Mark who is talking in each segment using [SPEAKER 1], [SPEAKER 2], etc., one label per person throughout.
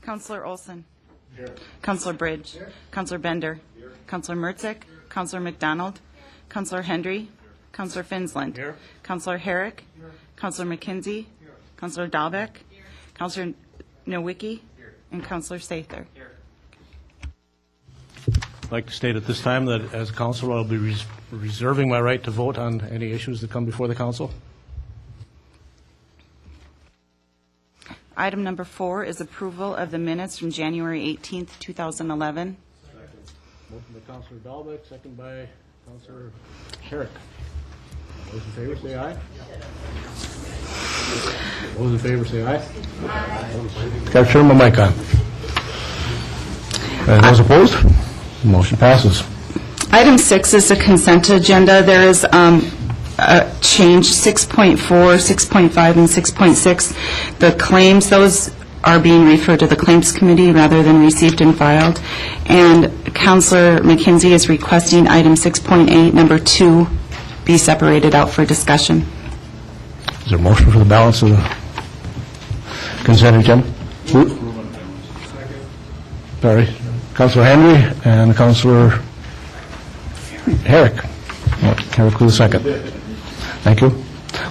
[SPEAKER 1] Councillor Olson. Here. Councillor Bridge. Here. Councillor Bender. Here. Councillor Mertzik. Councillor McDonald. Councillor Hendry. Here. Councillor Finsland. Here. Councillor Herrick. Here. Councillor McKenzie. Here. Councillor Dahlbeck. Here. Councillor Nowicki. Here. And Councillor Sather. Here.
[SPEAKER 2] I'd like to state at this time that as council, I'll be reserving my right to vote on any issues that come before the council.
[SPEAKER 1] Item number 4 is approval of the minutes from January 18th, 2011.
[SPEAKER 2] Second. Motion by Councillor Dahlbeck, second by Councillor Herrick. Those in favor say aye. Those in favor say aye. Aye. Got to turn my mic on. And those opposed? Motion passes.
[SPEAKER 1] Item 6 is the consent agenda. There is a change 6.4, 6.5, and 6.6. The claims, those are being referred to the Claims Committee rather than received and filed. And Councillor McKenzie is requesting item 6.8, number 2, be separated out for discussion.
[SPEAKER 2] Is there a motion for the balance of the consent agenda? Sorry. Councillor Henry and Councillor Herrick. Herrick with a second. Thank you.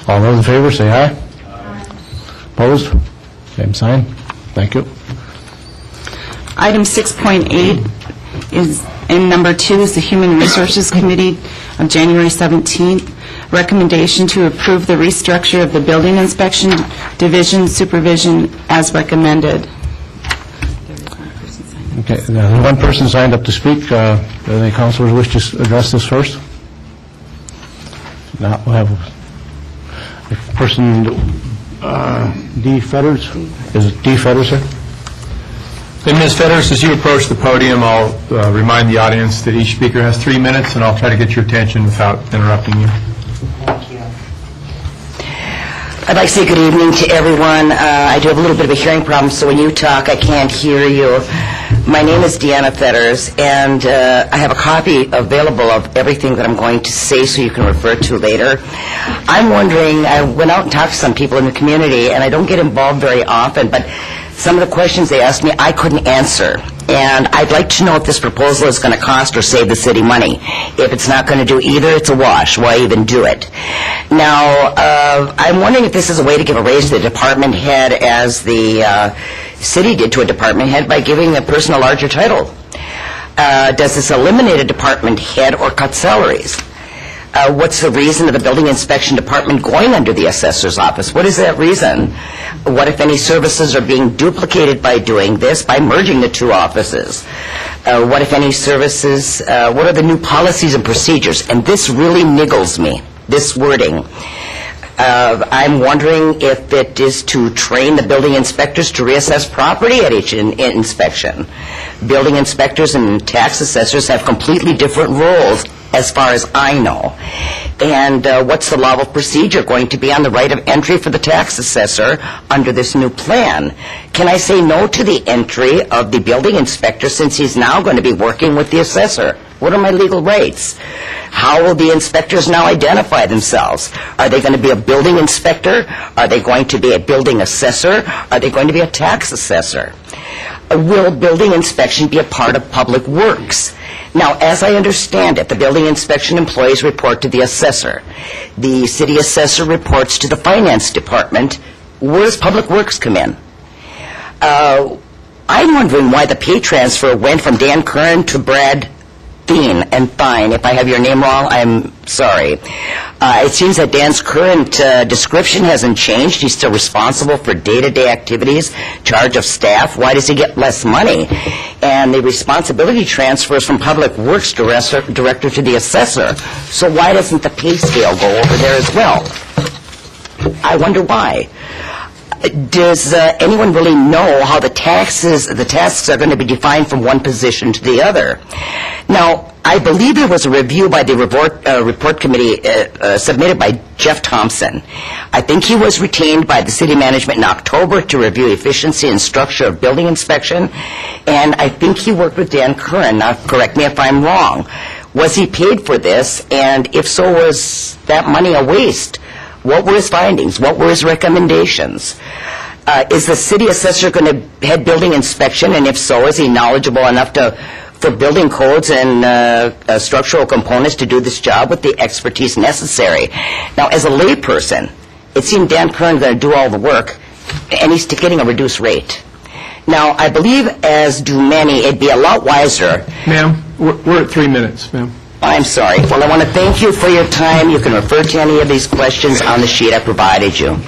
[SPEAKER 2] All those in favor say aye. Aye. Opposed? Same sign. Thank you.
[SPEAKER 1] Item 6.8 is, and number 2 is the Human Resources Committee of January 17th. Recommendation to approve the restructure of the Building Inspection Division Supervision as recommended.
[SPEAKER 2] Okay, there's one person signed up to speak. Do any councilors wish to address this first? Now we'll have a person, D. Fetters. Is it D. Fetters, sir?
[SPEAKER 3] And Ms. Fetters, as you approach the podium, I'll remind the audience that each speaker has 3 minutes, and I'll try to get your attention without interrupting you.
[SPEAKER 4] Thank you. I'd like to say good evening to everyone. I do have a little bit of a hearing problem, so when you talk, I can't hear you. My name is Deanna Fetters, and I have a copy available of everything that I'm going to say so you can refer to later. I'm wondering, I went out and talked to some people in the community, and I don't get involved very often, but some of the questions they asked me, I couldn't answer. And I'd like to know if this proposal is going to cost or save the city money. If it's not going to do either, it's a wash. Why even do it? Now, I'm wondering if this is a way to give a raise to the department head as the city did to a department head by giving the person a larger title. Does this eliminate a department head or cut salaries? What's the reason of the building inspection department going under the assessor's office? What is that reason? What, if any, services are being duplicated by doing this, by merging the two offices? What, if any, services, what are the new policies and procedures? And this really niggles me, this wording. I'm wondering if it is to train the building inspectors to reassess property at each inspection. Building inspectors and tax assessors have completely different roles as far as I know. And what's the level of procedure going to be on the right of entry for the tax assessor under this new plan? Can I say no to the entry of the building inspector since he's now going to be working with the assessor? What are my legal rights? How will the inspectors now identify themselves? Are they going to be a building inspector? Are they going to be a building assessor? Are they going to be a tax assessor? Will building inspection be a part of public works? Now, as I understand it, the building inspection employees report to the assessor. The city assessor reports to the finance department. Where does public works come in? I'm wondering why the pay transfer went from Dan Curran to Brad Thien and Fine. If I have your name wrong, I'm sorry. It seems that Dan's current description hasn't changed. He's still responsible for day-to-day activities, charge of staff. Why does he get less money? And the responsibility transfers from Public Works Director to the assessor. So why doesn't the pay scale go over there as well? I wonder why. Does anyone really know how the tasks are going to be defined from one position to the other? Now, I believe there was a review by the report committee submitted by Jeff Thompson. I think he was retained by the city management in October to review efficiency and structure of building inspection, and I think he worked with Dan Curran. Now, correct me if I'm wrong. Was he paid for this, and if so, was that money a waste? What were his findings? What were his recommendations? Is the city assessor going to head building inspection, and if so, is he knowledgeable enough for building codes and structural components to do this job with the expertise necessary? Now, as a layperson, it seemed Dan Kern going to do all the work, and he's getting a reduced rate. Now, I believe, as do many, it'd be a lot wiser.
[SPEAKER 3] Ma'am, we're at 3 minutes, ma'am.
[SPEAKER 4] I'm sorry. Well, I want to thank you for your time. You can refer to any of these questions on the sheet I provided you.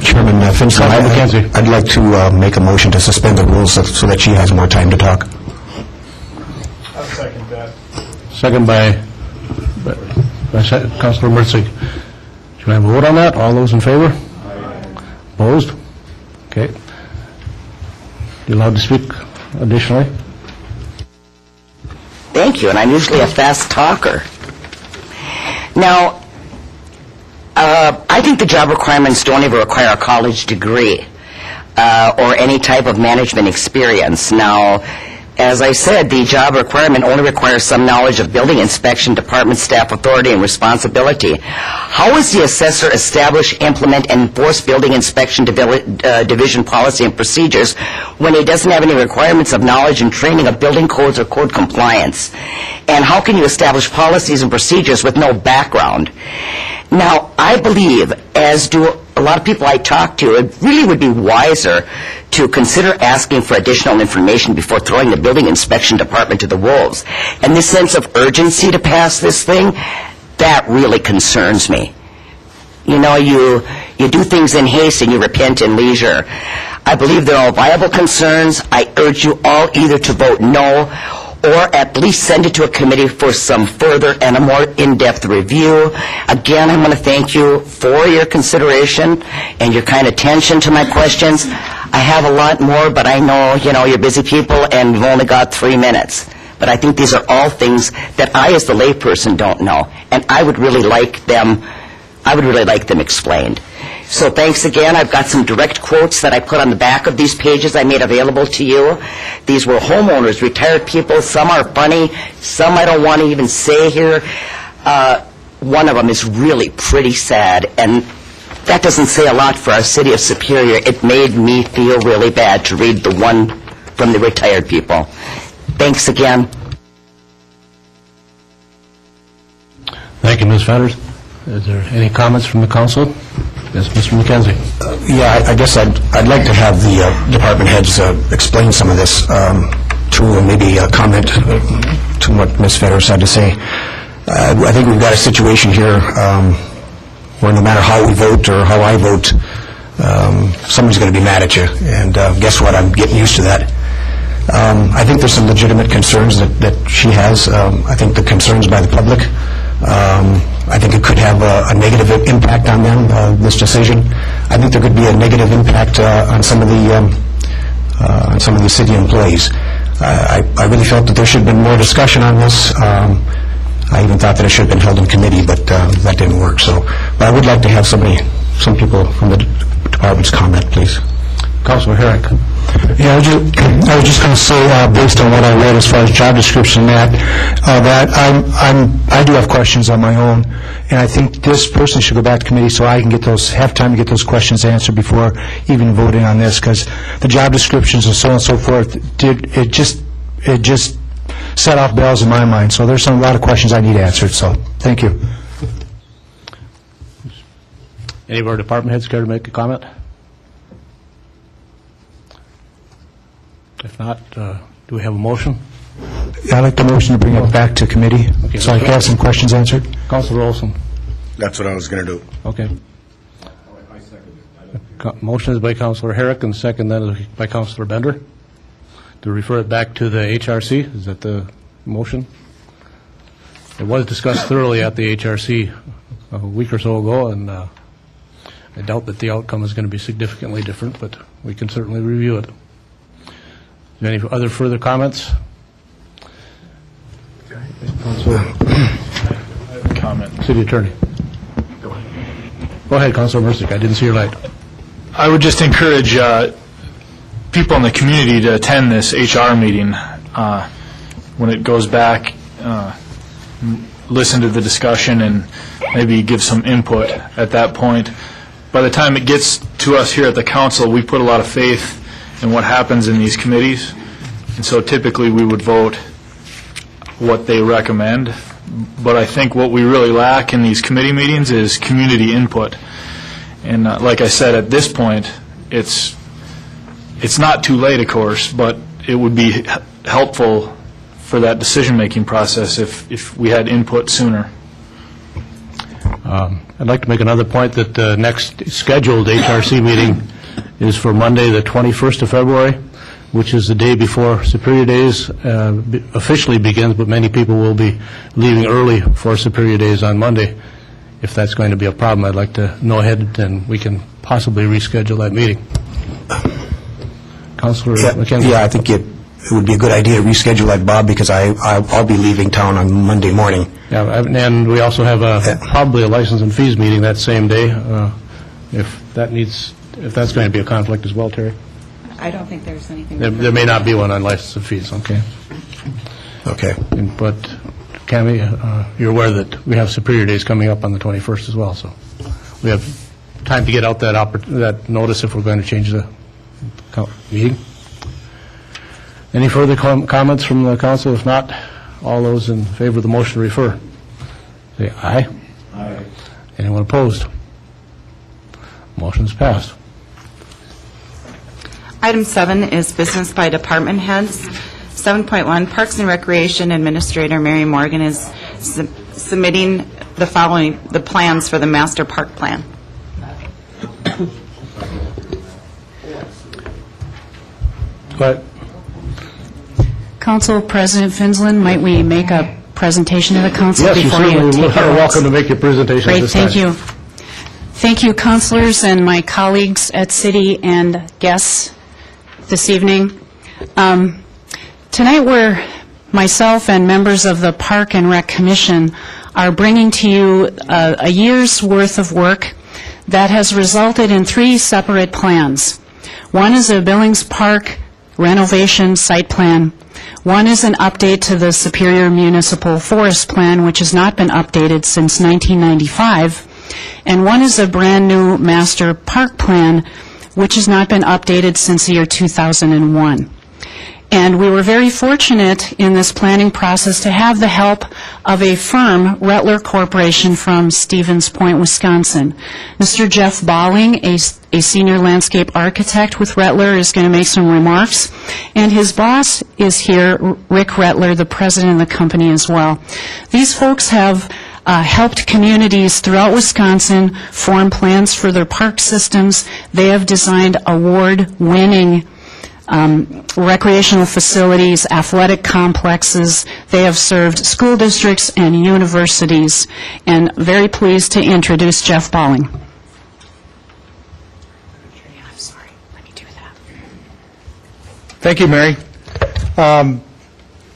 [SPEAKER 5] Chairman Finson,
[SPEAKER 2] McKenzie.
[SPEAKER 5] I'd like to make a motion to suspend the rules so that she has more time to talk.
[SPEAKER 3] I'll second that.
[SPEAKER 2] Second by Councilor Mertzig. Should we have a vote on that? All those in favor? Opposed? Okay. You allowed to speak additionally?
[SPEAKER 4] Thank you, and I'm usually a fast talker. Now, I think the job requirements don't even require a college degree or any type of management experience. Now, as I said, the job requirement only requires some knowledge of building inspection, department staff authority, and responsibility. How is the assessor establish, implement, and enforce building inspection division policy and procedures when he doesn't have any requirements of knowledge and training of building codes or code compliance? And how can you establish policies and procedures with no background? Now, I believe, as do a lot of people I talk to, it really would be wiser to consider asking for additional information before throwing the building inspection department to the wolves. And this sense of urgency to pass this thing, that really concerns me. You know, you do things in haste and you repent in leisure. I believe they're all viable concerns. I urge you all either to vote no or at least send it to a committee for some further and a more in-depth review. Again, I want to thank you for your consideration and your kind attention to my questions. I have a lot more, but I know, you're busy people and we've only got 3 minutes. But I think these are all things that I, as the layperson, don't know, and I would really like them explained. So thanks again. I've got some direct quotes that I put on the back of these pages I made available to you. These were homeowners, retired people. Some are funny. Some I don't want to even say here. One of them is really pretty sad, and that doesn't say a lot for our city of Superior. It made me feel really bad to read the one from the retired people. Thanks again.
[SPEAKER 2] Thank you, Ms. Fetters. Is there any comments from the council? Yes, Mr. McKenzie.
[SPEAKER 5] I guess I'd like to have the department heads explain some of this to maybe comment to what Ms. Fetters had to say. I think we've got a situation here where no matter how we vote or how I vote, somebody's going to be mad at you. And guess what? I'm getting used to that. I think there's some legitimate concerns that she has. I think the concerns by the public, I think it could have a negative impact on them, this decision. I think there could be a negative impact on some of the city employees. I really felt that there should have been more discussion on this. I even thought that it should have been held in committee, but that didn't work. But I would like to have some people from the department's comment, please.
[SPEAKER 2] Councilor Herrick.
[SPEAKER 6] Yeah, I was just going to say, based on what I read as far as job description, that I do have questions on my own, and I think this person should go back to committee so I can have time to get those questions answered before even voting on this, because the job descriptions and so on and so forth, it just set off bells in my mind. So there's a lot of questions I need answered. So thank you.
[SPEAKER 2] Any of our department heads care to make a comment? If not, do we have a motion?
[SPEAKER 6] I'd like the motion to bring it back to committee so I can have some questions answered.
[SPEAKER 2] Councilor Olson.
[SPEAKER 7] That's what I was going to do.
[SPEAKER 2] Okay. Motion is by Councilor Herrick and second then by Councilor Bender to refer it back to the HRC. Is that the motion? It was discussed thoroughly at the HRC a week or so ago, and I doubt that the outcome is going to be significantly different, but we can certainly review it. Any other further comments?
[SPEAKER 8] Comment.
[SPEAKER 2] City Attorney. Go ahead, Councilor Mercick. I didn't see your light.
[SPEAKER 8] I would just encourage people in the community to attend this HR meeting when it goes back, listen to the discussion and maybe give some input at that point. by the time it gets to us here at the council, we put a lot of faith in what happens in these committees, and so typically we would vote what they recommend. But I think what we really lack in these committee meetings is community input. And like I said, at this point, it's not too late, of course, but it would be helpful for that decision-making process if we had input sooner.
[SPEAKER 2] I'd like to make another point that the next scheduled HRC meeting is for Monday, the 21st of February, which is the day before Superior Days officially begins, but many people will be leaving early for Superior Days on Monday. If that's going to be a problem, I'd like to know ahead, and we can possibly reschedule that meeting. Councilor McKenzie?
[SPEAKER 5] Yeah, I think it would be a good idea to reschedule that, Bob, because I'll be leaving town on Monday morning.
[SPEAKER 2] Yeah, and we also have probably a license and fees meeting that same day, if that's going to be a conflict as well, Terry.
[SPEAKER 1] I don't think there's anything.
[SPEAKER 2] There may not be one on license and fees, okay?
[SPEAKER 5] Okay.
[SPEAKER 2] But, Cammie, you're aware that we have Superior Days coming up on the 21st as well, so we have time to get out that notice if we're going to change the meeting. Any further comments from the council? If not, all those in favor of the motion to refer, say aye. Aye. Anyone opposed? Motion's passed.
[SPEAKER 1] Item 7 is business by department heads. 7.1, Parks and Recreation Administrator Mary Morgan is submitting the plans for the master park plan.
[SPEAKER 2] Go ahead.
[SPEAKER 9] Council President Finsland, might we make a presentation to the council
[SPEAKER 2] Yes, you
[SPEAKER 9] before you
[SPEAKER 2] certainly
[SPEAKER 9] take
[SPEAKER 2] are
[SPEAKER 9] your
[SPEAKER 2] welcome to make your presentation at
[SPEAKER 9] Great,
[SPEAKER 2] this time.
[SPEAKER 9] thank you. Thank you, councilors and my colleagues at City and guests this evening. Tonight myself and members of the Park and Rec Commission are bringing to you a year's worth of work that has resulted in 3 separate plans. One is a Billings Park renovation site plan. One is an update to the Superior Municipal Forest Plan, which has not been updated since 1995. And one is a brand-new master park plan, which has not been updated since the year 2001. And we were very fortunate in this planning process to have the help of a firm, Rettler Corporation from Stevens Point, Wisconsin. Mr. Jeff Balling, a senior landscape architect with Rettler, is going to make some remarks. And his boss is here, Rick Rettler, the president of the company as well. These folks have helped communities throughout Wisconsin form plans for their park systems. They have designed award-winning recreational facilities, athletic complexes. They have served school districts and universities. And very pleased to introduce Jeff Balling. I'm sorry, let me do that.
[SPEAKER 6] Thank you, Mary.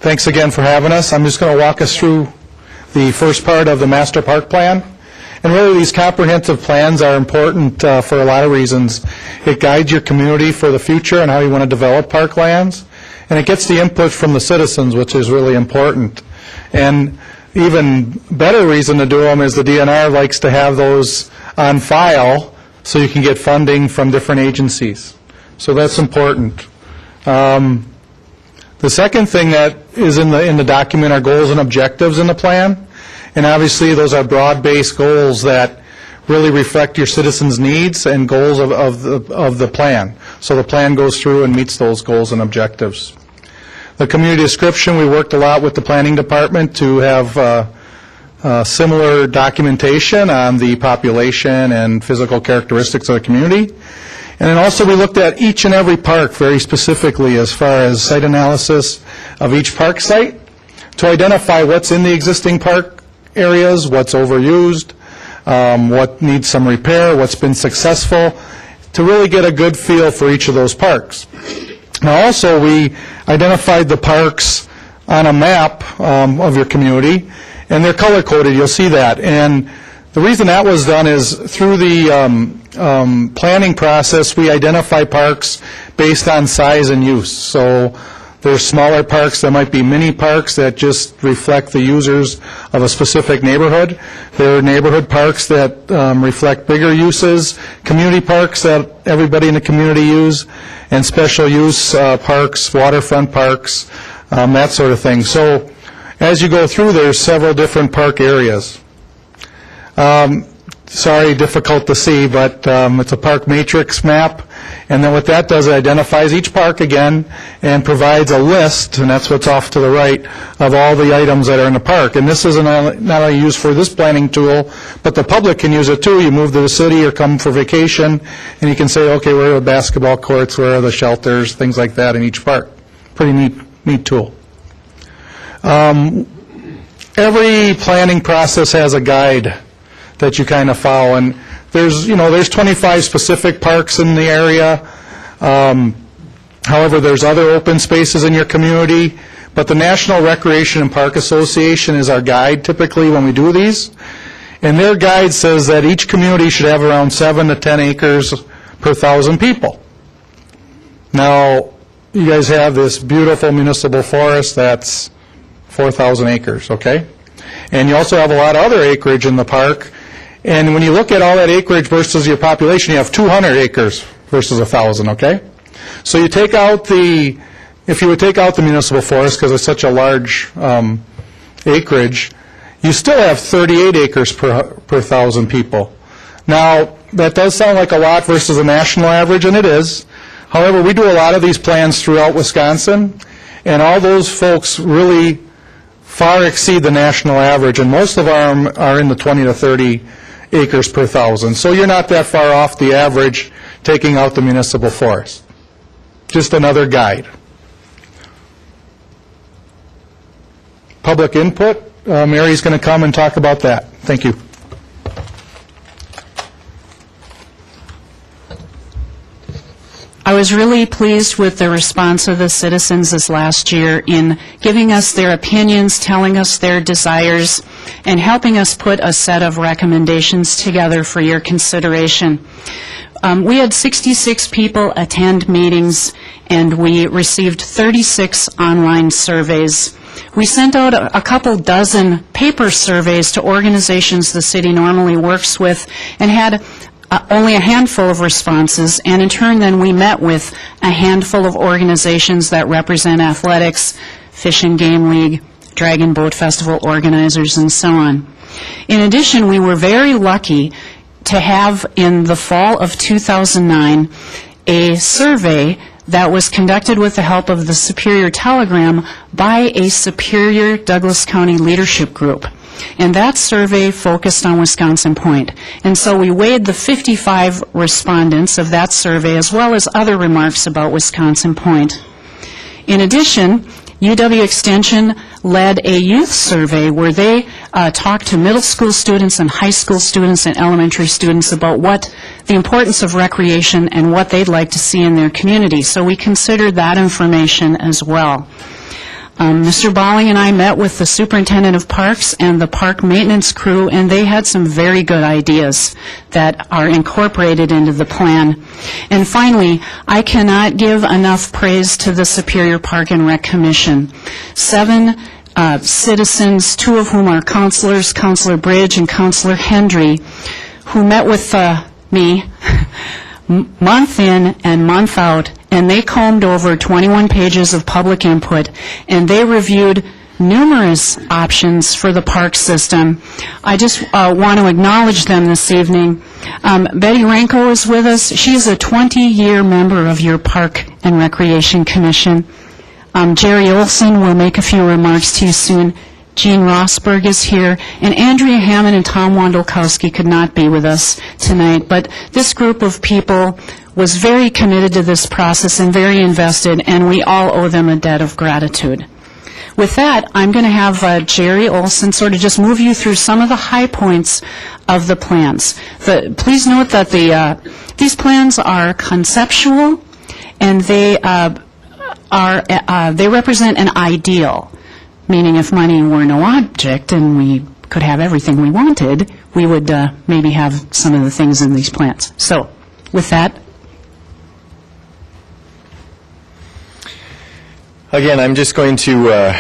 [SPEAKER 6] Thanks again for having us. I'm just going to walk us through the first part of the master park plan. And really, these comprehensive plans are important for a lot of reasons. It guides your community for the future and how you want to develop parklands. And it gets the input from the citizens, which is really important. And even better reason to do them is the DNR likes to have those on file so you can get funding from different agencies. So that's important. The second thing that is in the document are goals and objectives in the plan. And obviously, those are broad-based goals that really reflect your citizens' needs and goals of the plan. So the plan goes through and meets those goals and objectives. The community description, we worked a lot with the planning department to have similar documentation on the population and physical characteristics of the community. And then also we looked at each and every park very specifically as far as site analysis of each park site to identify what's in the existing park areas, what's overused, what needs some repair, what's been successful, to really get a good feel for each of those parks. Now also we identified the parks on a map of your community, and they're color-coded, you'll see that. And the reason that was done is through the planning process, we identify parks based on size and use. So There's smaller parks that might be mini parks that just reflect the users of a specific neighborhood. There are neighborhood parks that reflect bigger uses, community parks that everybody in the community use, and special use parks, waterfront parks, that sort of thing. So as you go through, there's several different park areas. Sorry, difficult to see, but it's a park matrix map, and then what that does, it identifies each park again and provides a list, and that's what's off to the right, of all the items that are in the park. And this is not only used for this planning tool, but the public can use it too. You move to the city or come for vacation, and you can say, okay, where are the basketball courts, where are the shelters, things like that in each park. Pretty neat tool. Every planning process has a guide that you kind of follow, and there's 25 specific parks in the area. However, there's other open spaces in your community, but the National Recreation and Park Association is our guide typically when we do these, and their guide says that each community should have around 7 to 10 acres per 1,000 people. Now, you guys have this beautiful municipal forest that's 4,000 acres, okay? And you also have a lot of other acreage in the park. And when you look at all that acreage versus your population, you have 200 acres versus 1,000, okay? So you take out if you would take out the municipal forest, because it's such a large acreage, you still have 38 acres per 1,000 people. Now, that does sound like a lot versus the national average, and it is. However, we do a lot of these plans throughout Wisconsin, and all those folks really far exceed the national average, and most of them are in the 20 to 30 acres per 1,000. So you're not that far off the average taking out the municipal forest. Just another guide. Public input. Mary's going to come and talk about that. Thank you.
[SPEAKER 9] I was really pleased with the response of the citizens this last year in giving us their opinions, telling us their desires, and helping us put a set of recommendations together for your consideration. We had 66 people attend meetings, and we received 36 online surveys. We sent out a couple dozen paper surveys to organizations the city normally works with, and had only a handful of responses, and in turn then we met with a handful of organizations that represent athletics, Fish and Game League, Dragon Boat Festival organizers, and so on. In addition, we were very lucky to have in the fall of 2009 a survey that was conducted with the help of the Superior Telegram by a Superior Douglas County leadership group. And that survey focused on Wisconsin Point. And so we weighed the 55 respondents of that survey as well as other remarks about Wisconsin Point. In addition, UW Extension led a youth survey where they talked to middle school students and high school students and elementary students about what the importance of recreation and what they'd like to see in their community. So we considered that information as well. Mr. Balling and I met with the superintendent of parks and the park maintenance crew, and they had some very good ideas that are incorporated into the plan. And finally, I cannot give enough praise to the Superior Park and Rec Commission. 7 citizens, 2 of whom are counselors, Counselor Bridge and Counselor Hendry, who met with me month in and month out, and they combed over 21 pages of public input, and they reviewed numerous options for the park system. I just want to acknowledge them this evening. Betty Ranko is with us. She is a 20-year member of your Park and Recreation Commission. Jerry Olson will make a few remarks to you soon. Jean Rosberg is here, and Andrea Hammond and Tom Wondolkowski could not be with us tonight, but this group of people was very committed to this process and very invested, and we all owe them a debt of gratitude. With that, I'm going to have Jerry Olson sort of just move you through some of the high points of the plans. Please note that these plans are conceptual, and they represent an ideal. Meaning if money were no object and we could have everything we wanted, we would maybe have some of the things in these plans. So, with that.
[SPEAKER 10] Again, I'm just going to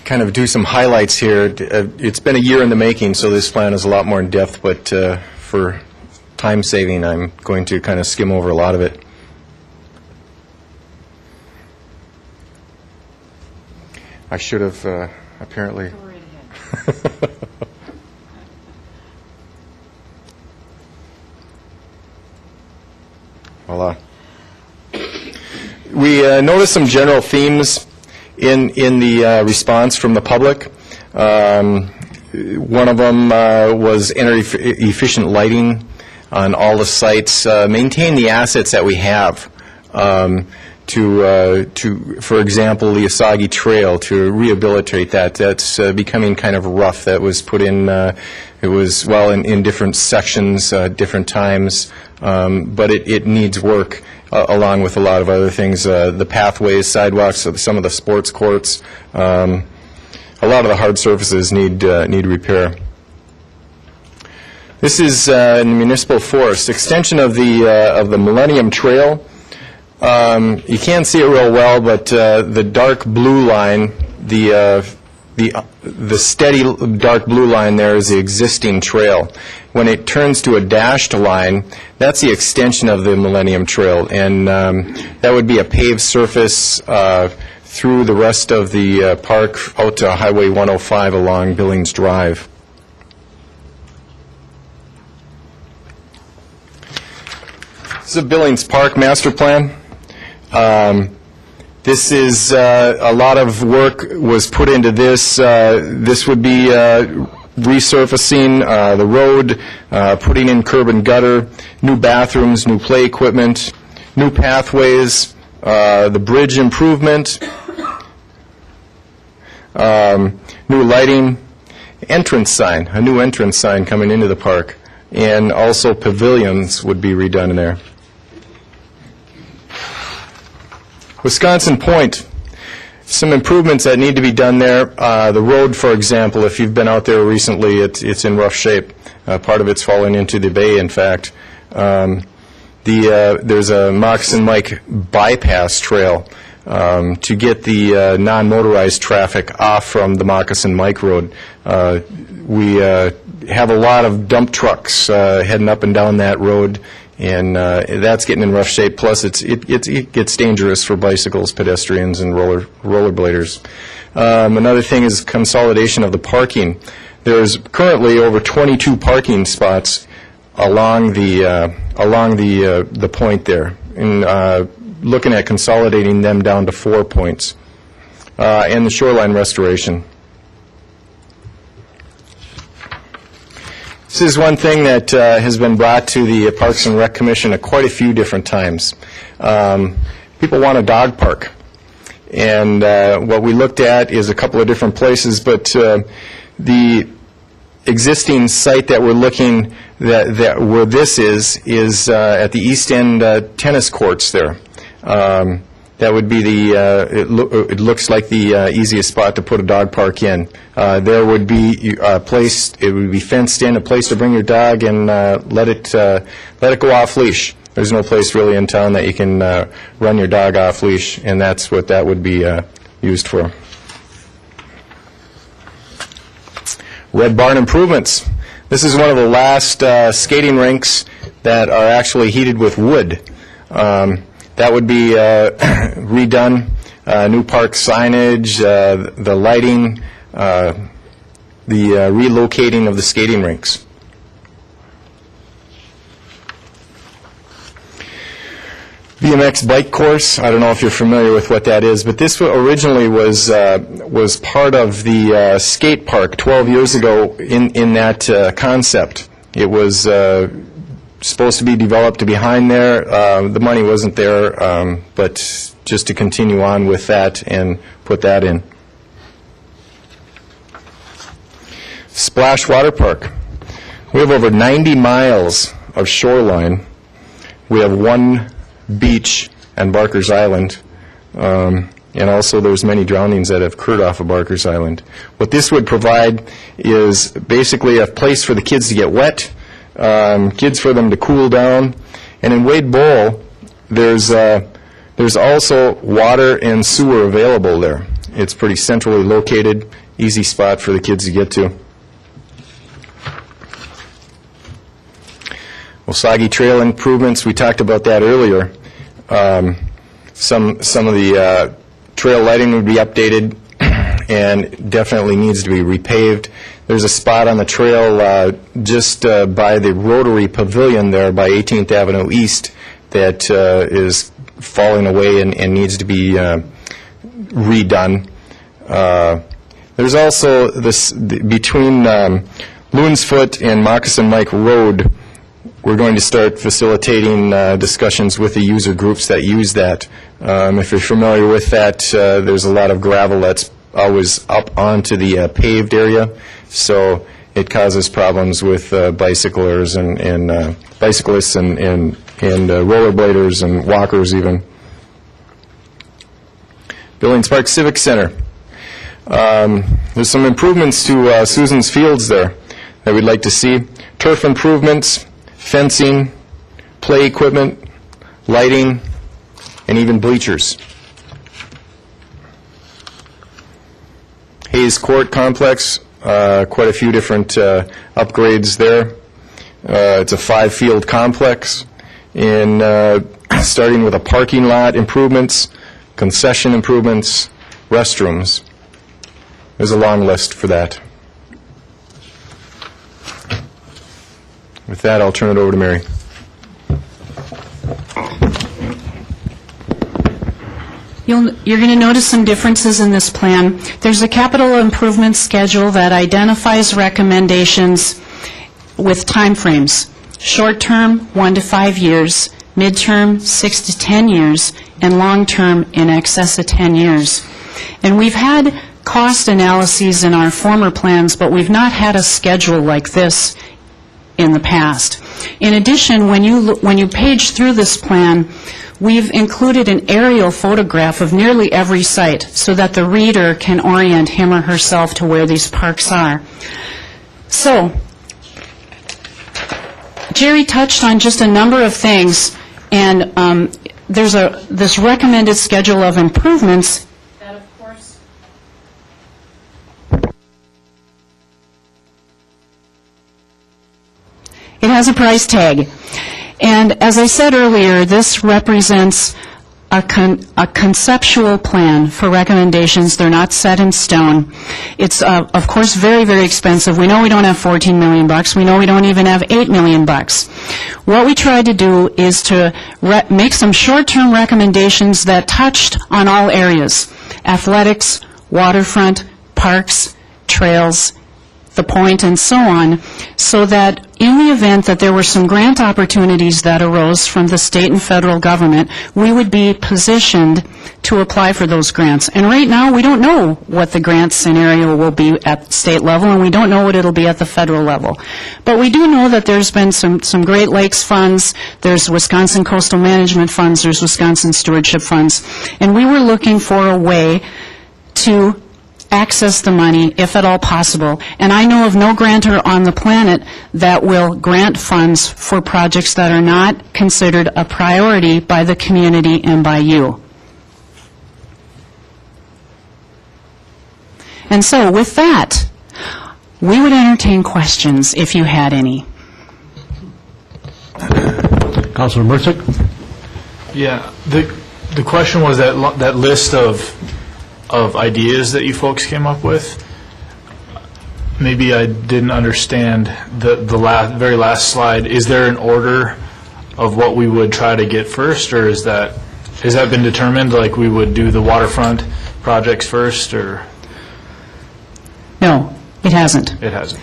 [SPEAKER 10] kind of do some highlights here. It's been a year in the making, so this plan is a lot more in depth, but for time saving, I'm going to kind of skim over a lot of it. I should have apparently... Voila. We noticed some general themes in the response from the public. One of them was energy-efficient lighting on all the sites. Maintain the assets that we have. For example, the Asagi Trail, to rehabilitate that. That's becoming kind of rough. That was put in, it was, well, in different sections, different times, but it needs work, along with a lot of other things. The pathways, sidewalks, some of the sports courts, a lot of the hard surfaces need repair. This is in the municipal forest, extension of the Millennium Trail. You can't see it real well, but the dark blue line, the steady dark blue line there is the existing trail. When it turns to a dashed line, that's the extension of the Millennium Trail, and that would be a paved surface through the rest of the park out to Highway 105 along Billings Drive. This is a Billings Park master plan. This is a lot of work was put into this. This would be resurfacing the road, putting in curb and gutter, new bathrooms, new play equipment, new pathways, the bridge improvement, new lighting, entrance sign, a new entrance sign coming into the park, and also pavilions would be redone in there. Wisconsin Point, some improvements that need to be done there. The road, for example, if you've been out there recently, it's in rough shape. Part of it's falling into the bay, in fact. There's a Moccasin Mike bypass trail to get the non-motorized traffic off from the Moccasin Mike Road. We have a lot of dump trucks heading up and down that road, and that's getting in rough shape. Plus, it gets dangerous for bicycles, pedestrians, and rollerbladers. Another thing is consolidation of the parking. There's currently over 22 parking spots along the point there, and looking at consolidating them down to 4 points, and the shoreline restoration. This is one thing that has been brought to the Parks and Rec Commission quite a few different times. People want a dog park, and what we looked at is a couple of different places, but the existing site that we're looking where this is at the East End tennis courts there. That would be it looks like the easiest spot to put a dog park in. There would be a place, it would be fenced in, a place to bring your dog and let it go off leash. There's no place really in town that you can run your dog off leash, and that's what that would be used for. Red Barn improvements. This is one of the last skating rinks that are actually heated with wood. That would be redone, new park signage, the lighting, the relocating of the skating rinks. BMX bike course, I don't know if you're familiar with what that is, but this originally was part of the skate park 12 years ago in that concept. It was supposed to be developed behind there. The money wasn't there, but just to continue on with that and put that in. Splash Water Park. We have over 90 miles of shoreline. We have one beach and Barker's Island, and also there's many drownings that have occurred off of Barker's Island. What this would provide is basically a place for the kids to get wet, kids for them to cool down, and in Wade Bowl there's There's also water and sewer available there. It's pretty centrally located, easy spot for the kids to get to. Osage Trail improvements, we talked about that earlier. Some of the trail lighting would be updated and definitely needs to be repaved. There's a spot on the trail just by the Rotary Pavilion there by 18th Avenue East that is falling away and needs to be redone. There's also this, between Loonsfoot and Moccasin Mike Road, we're going to start facilitating discussions with the user groups that use that. If you're familiar with that, there's a lot of gravel that's always up onto the paved area, so it causes problems with bicyclers and bicyclists and rollerbladers and walkers even. Billings Park Civic Center. There's some improvements to Susan's Fields there that we'd like to see. Turf improvements, fencing, play equipment, lighting, and even bleachers. Hayes Court Complex, quite a few different upgrades there. It's a 5-field complex, and starting with a parking lot improvements, concession improvements, restrooms. There's a long list for that. With that, I'll turn it over to Mary.
[SPEAKER 9] You're going to notice some differences in this plan. There's a capital improvement schedule that identifies recommendations with timeframes. Short-term, 1 to 5 years, mid-term, 6 to 10 years, and long-term, in excess of 10 years. And we've had cost analyses in our former plans, but we've not had a schedule like this in the past. In addition, when you page through this plan, we've included an aerial photograph of nearly every site so that the reader can orient him or herself to where these parks are. So, Jerry touched on just a number of things, and there's this recommended schedule of improvements that, of course, it has a price tag. And as I said earlier, this represents a conceptual plan for recommendations. They're not set in stone. It's, of course, very, very expensive. We know we don't have $14 million. We know we don't even have $8 million. What we tried to do is to make some short-term recommendations that touched on all areas: athletics, waterfront, parks, trails, the point, and so on, so that in the event that there were some grant opportunities that arose from the state and federal government, we would be positioned to apply for those grants. And right now, we don't know what the grant scenario will be at the state level, and we don't know what it'll be at the federal level. But we do know that there's been some Great Lakes funds, there's Wisconsin Coastal Management funds, there's Wisconsin Stewardship funds, and we were looking for a way to access the money, if at all possible. And I know of no grantor on the planet that will grant funds for projects that are not considered a priority by the community and by you. And so, with that, we would entertain questions if you had any.
[SPEAKER 2] Councilor Mercick?
[SPEAKER 8] Yeah, the question was that list of ideas that you folks came up with. Maybe I didn't understand the very last slide. Is there an order of what we would try to get first, or has that been determined, like we would do the waterfront projects first, or?
[SPEAKER 9] No, it hasn't.
[SPEAKER 8] It hasn't.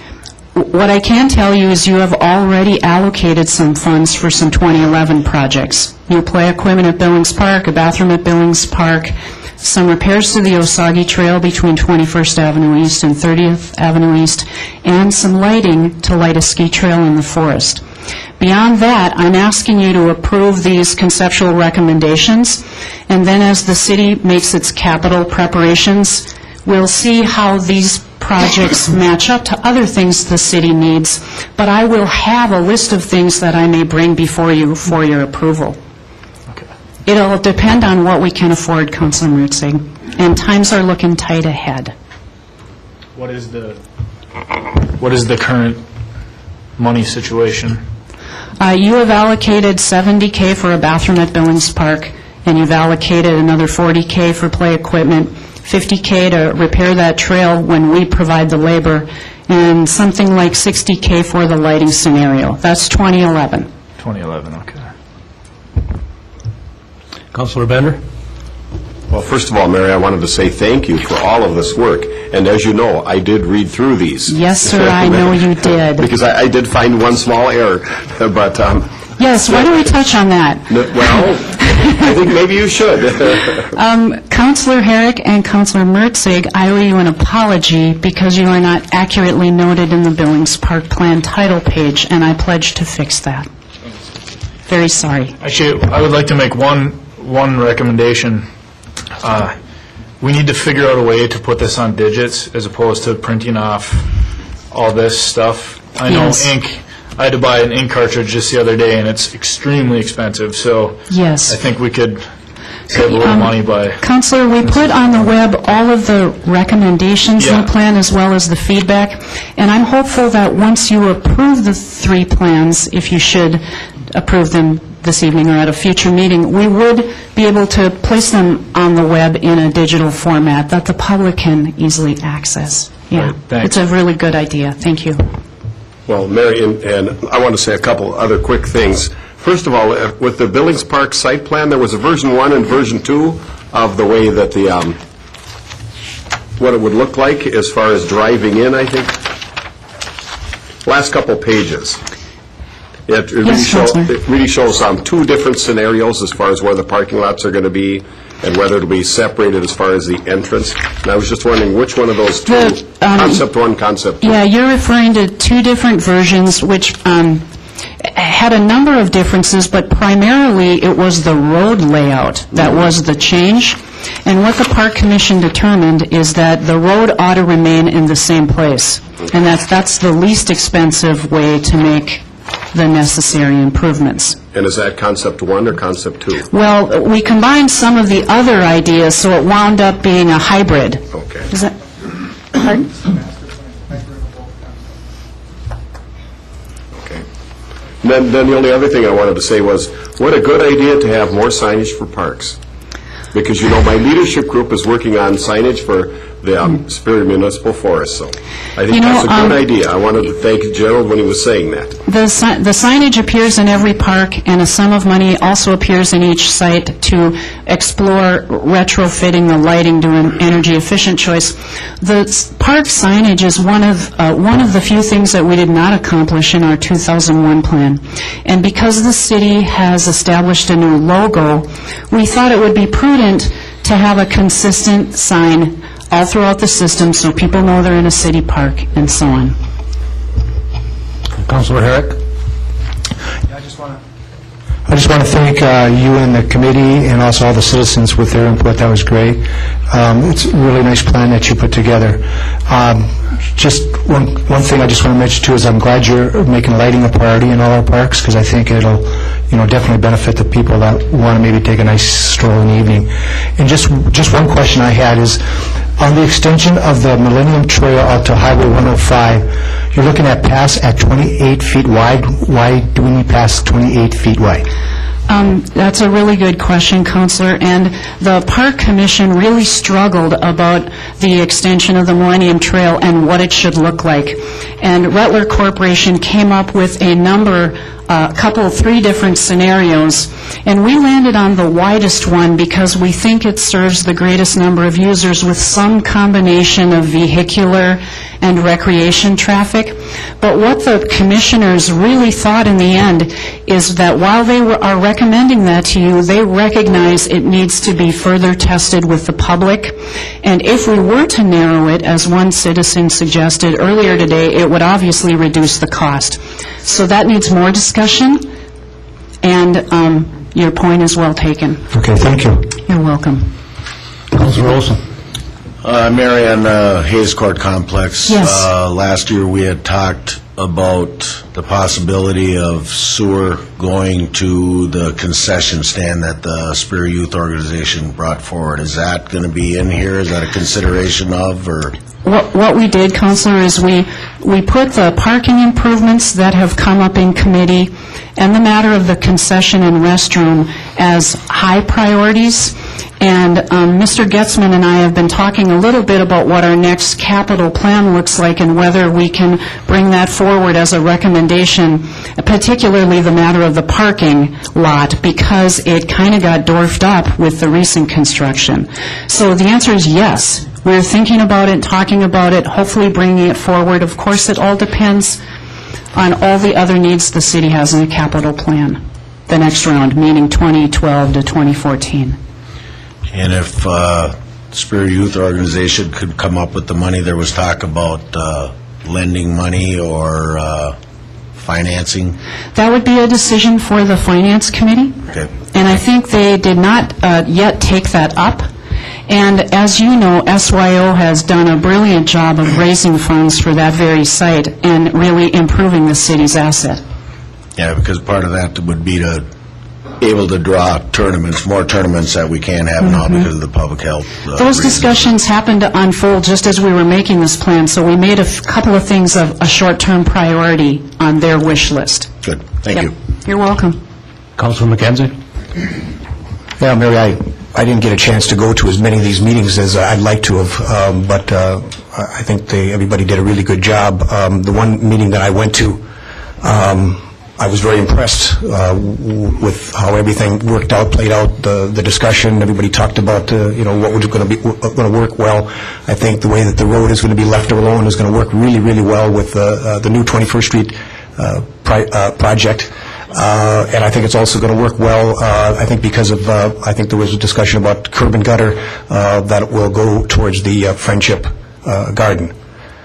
[SPEAKER 9] What I can tell you is you have already allocated some funds for some 2011 projects. New play equipment at Billings Park, a bathroom at Billings Park, some repairs to the Osage Trail between 21st Avenue East and 30th Avenue East, and some lighting to light a ski trail in the forest. Beyond that, I'm asking you to approve these conceptual recommendations, and then as the city makes its capital preparations, we'll see how these projects match up to other things the city needs, but I will have a list of things that I may bring before you for your approval.
[SPEAKER 8] Okay.
[SPEAKER 9] It'll depend on what we can afford, Councilor Mertzig, and times are looking tight ahead.
[SPEAKER 8] What is the current money situation?
[SPEAKER 9] You have allocated $70K for a bathroom at Billings Park, and you've allocated another $40K for play equipment, $50K to repair that trail when we provide the labor, and something like $60K for the lighting scenario. That's 2011.
[SPEAKER 8] 2011, okay.
[SPEAKER 2] Councilor Bender?
[SPEAKER 7] Well, first of all, Mary, I wanted to say thank you for all of this work. And as you know, I did read through these.
[SPEAKER 9] Yes, sir, I know you did.
[SPEAKER 7] Because I did find one small error, but...
[SPEAKER 9] Yes, why don't we touch on that?
[SPEAKER 7] Well, I think maybe you should.
[SPEAKER 9] Councilor Herrick and Councilor Mertzig, I owe you an apology because you are not accurately noted in the Billings Park Plan title page, and I pledge to fix that. Very sorry.
[SPEAKER 8] Actually, I would like to make one recommendation. We need to figure out a way to put this on digits as opposed to printing off all this stuff. I know
[SPEAKER 9] Yes.
[SPEAKER 8] ink, I had to buy an ink cartridge just the other day, and it's extremely expensive, so
[SPEAKER 9] Yes.
[SPEAKER 8] I think we could save a little money by...
[SPEAKER 9] Counselor, we put on the web all of the recommendations in
[SPEAKER 8] Yeah.
[SPEAKER 9] the plan as well as the feedback, and I'm hopeful that once you approve the 3 plans, if you should approve them this evening or at a future meeting, we would be able to place them on the web in a digital format that the public can easily access. Yeah,
[SPEAKER 8] Right, thanks.
[SPEAKER 9] it's a really good idea. Thank you.
[SPEAKER 7] Well, Mary, and I want to say a couple other quick things. First of all, with the Billings Park site plan, there was a version 1 and version 2 of the way that the, what it would look like as far as driving in, I think. Last couple pages. It really
[SPEAKER 9] Yes, Counselor.
[SPEAKER 7] it really shows 2 different scenarios as far as where the parking lots are going to be and whether it'll be separated as far as the entrance. And I was just wondering which one of those 2,
[SPEAKER 9] The,
[SPEAKER 7] concept 1, concept 2.
[SPEAKER 9] Yeah, you're referring to 2 different versions, which had a number of differences, but primarily it was the road layout that was the change. And what the Park Commission determined is that the road ought to remain in the same place. And that's the least expensive way to make the necessary improvements.
[SPEAKER 7] And is that concept 1 or concept 2?
[SPEAKER 9] Well, we combined some of the other ideas, so it wound up being a hybrid.
[SPEAKER 7] Okay.
[SPEAKER 9] Is that, pardon?
[SPEAKER 7] Okay. Then the only other thing I wanted to say was, what a good idea to have more signage for parks. Because, you know, my leadership group is working on signage for the Superior Municipal Forest, so I think
[SPEAKER 9] You know,
[SPEAKER 7] that's a good idea. I wanted to thank Gerald when he was saying that.
[SPEAKER 9] The signage appears in every park, and a sum of money also appears in each site to explore retrofitting the lighting to an energy-efficient choice. The park signage is one of the few things that we did not accomplish in our 2001 plan. And because the city has established a new logo, we thought it would be prudent to have a consistent sign all throughout the system so people know they're in a city park and so on.
[SPEAKER 2] Councilor Herrick?
[SPEAKER 6] I just want to thank you and the committee and also all the citizens with their input. That was great. It's a really nice plan that you put together. Just one thing I just want to mention too is I'm glad you're making lighting a priority in all our parks because I think it'll, definitely benefit the people that want to maybe take a nice stroll in the evening. And just one question I had is, on the extension of the Millennium Trail out to Highway 105, you're looking at paths at 28 feet wide. Why do we need paths 28 feet wide?
[SPEAKER 9] That's a really good question, Counselor, and the Park Commission really struggled about the extension of the Millennium Trail and what it should look like. And Rutler Corporation came up with a 3 different scenarios, and we landed on the widest one because we think it serves the greatest number of users with some combination of vehicular and recreation traffic. But what the commissioners really thought in the end is that while they are recommending that to you, they recognize it needs to be further tested with the public. And if we were to narrow it, as one citizen suggested earlier today, it would obviously reduce the cost. So that needs more discussion, and your point is well taken.
[SPEAKER 6] Okay, thank you.
[SPEAKER 9] You're welcome.
[SPEAKER 2] Councilor Olson?
[SPEAKER 7] Mary, on Hayes Court Complex.
[SPEAKER 9] Yes.
[SPEAKER 7] Last year, we had talked
[SPEAKER 11] about the possibility of sewer going to the concession stand that the Superior Youth Organization brought forward. Is that going to be in here? Is that a consideration of, or?
[SPEAKER 9] What we did, Counselor, is we put the parking improvements that have come up in committee and the matter of the concession and restroom as high priorities. And Mr. Getzman and I have been talking a little bit about what our next capital plan looks like and whether we can bring that forward as a recommendation, particularly the matter of the parking lot, because it kind of got dwarfed up with the recent construction. So the answer is yes. We're thinking about it, talking about it, hopefully bringing it forward. Of course, it all depends on all the other needs the city has in the capital plan, the next round, meaning 2012 to 2014.
[SPEAKER 11] And if Superior Youth Organization could come up with the money, there was talk about lending money or financing?
[SPEAKER 9] That would be a decision for the Finance Committee.
[SPEAKER 11] Okay.
[SPEAKER 9] And I think they did not yet take that up. And as you know, SYO has done a brilliant job of raising funds for that very site and really improving the city's asset.
[SPEAKER 11] Yeah, because part of that would be to able to draw tournaments, more tournaments that we can't have now because of the public health
[SPEAKER 9] Those
[SPEAKER 11] reasons.
[SPEAKER 9] discussions happened to unfold just as we were making this plan, so we made a couple of things of a short-term priority on their wish list.
[SPEAKER 11] Good. Thank
[SPEAKER 9] Yep.
[SPEAKER 11] you.
[SPEAKER 9] You're welcome.
[SPEAKER 2] Councilor McKenzie?
[SPEAKER 5] Yeah, Mary, I didn't get a chance to go to as many of these meetings as I'd like to have, but I think everybody did a really good job. The one meeting that I went to, I was very impressed with how everything worked out, played out, the discussion. Everybody talked about, what was going to work well. I think the way that the road is going to be left alone is going to work really, really well with the new 21st Street project. And I think it's also going to work well, I think because of, I think there was a discussion about curb and gutter that will go towards the Friendship Garden.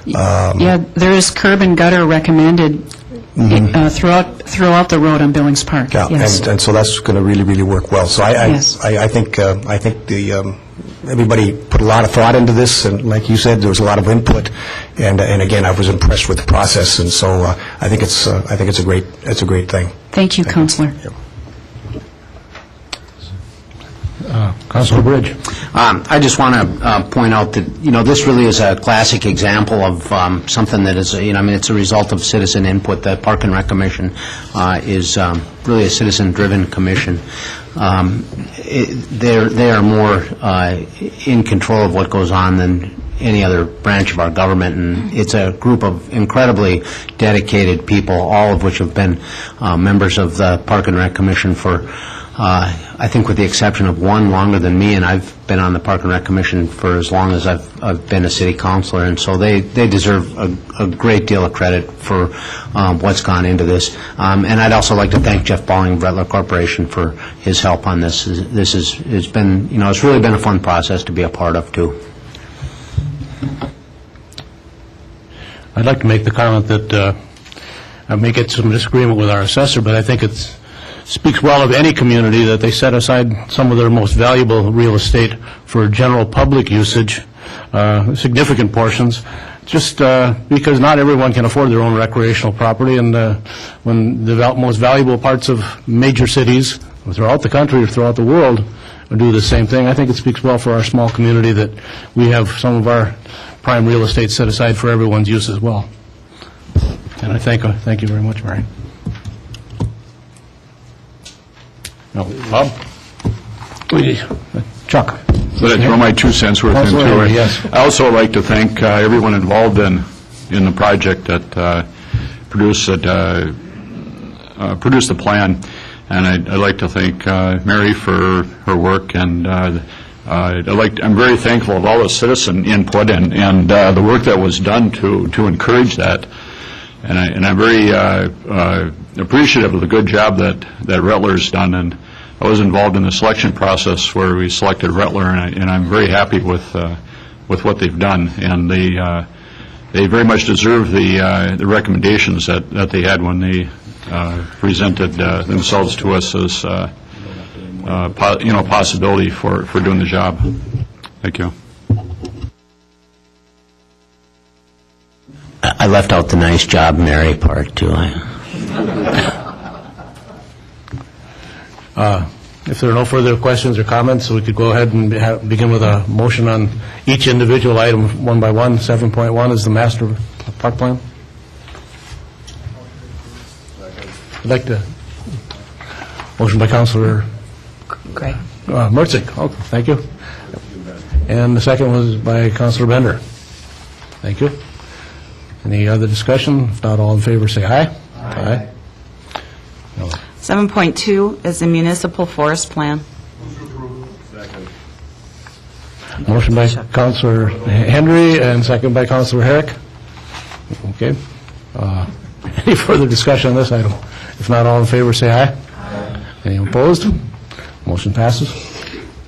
[SPEAKER 9] Yeah, there is curb and gutter recommended throughout the road on Billings Park.
[SPEAKER 5] Yeah,
[SPEAKER 9] Yes.
[SPEAKER 5] and so that's going to really, really work well. So
[SPEAKER 9] Yes.
[SPEAKER 5] I think everybody put a lot of thought into this, and like you said, there was a lot of input, and again, I was impressed with the process, and so I think it's a great thing.
[SPEAKER 9] Thank you, Counselor.
[SPEAKER 2] Councilor Bridge?
[SPEAKER 12] I just want to point out that, this really is a classic example of something that is, it's a result of citizen input. The Park and Rec Commission is really a citizen-driven commission. They are more in control of what goes on than any other branch of our government, and it's a group of incredibly dedicated people, all of which have been members of the Park and Rec Commission for I think with the exception of one longer than me, and I've been on the Park and Rec Commission for as long as I've been a city councilor, and so they deserve a great deal of credit for what's gone into this. And I'd also like to thank Jeff Balling of Rattler Corporation for his help on this. It's been, it's really been a fun process to be a part of, too.
[SPEAKER 2] I'd like to make the comment that I may get some disagreement with our assessor, but I think it speaks well of any community that they set aside some of their most valuable real estate for general public usage, significant portions, just because not everyone can afford their own recreational property, and when the most valuable parts of major cities throughout the country or throughout the world do the same thing, I think it speaks well for our small community that we have some of our prime real estate set aside for everyone's use as well. And I thank you very much, Mary. No, Bob? Chuck?
[SPEAKER 13] But I throw my 2 cents worth into
[SPEAKER 2] Councilor,
[SPEAKER 13] it.
[SPEAKER 2] yes.
[SPEAKER 13] I also would like to thank everyone involved in the project that produced the plan, and I'd like to thank Mary for her work, and I'm very thankful of all the citizen input and the work that was done to encourage that. And I'm very appreciative of the good job that Rattler's done. And I was involved in the selection process where we selected Rattler, and I'm very happy with what they've done. And they very much deserve the recommendations that they had when they presented themselves to us as possibility for doing the job. Thank you.
[SPEAKER 12] I left out the nice job, Mary part, too.
[SPEAKER 2] If there are no further questions or comments, we could go ahead and begin with a motion on each individual item, one by one. 7.1 is the master park plan. I'd like to, motion by Councilor
[SPEAKER 4] Greg.
[SPEAKER 2] Mertzig. Oh, thank you. And the second was by Councilor Bender. Thank you. Any other discussion? If not, all in favor, say aye. Aye.
[SPEAKER 1] 7.2 is the municipal forest plan.
[SPEAKER 2] Motion by Councilor Henry and second by Councilor Herrick. Okay. Any further discussion on this item? If not, all in favor, say aye. Any opposed? Motion passes.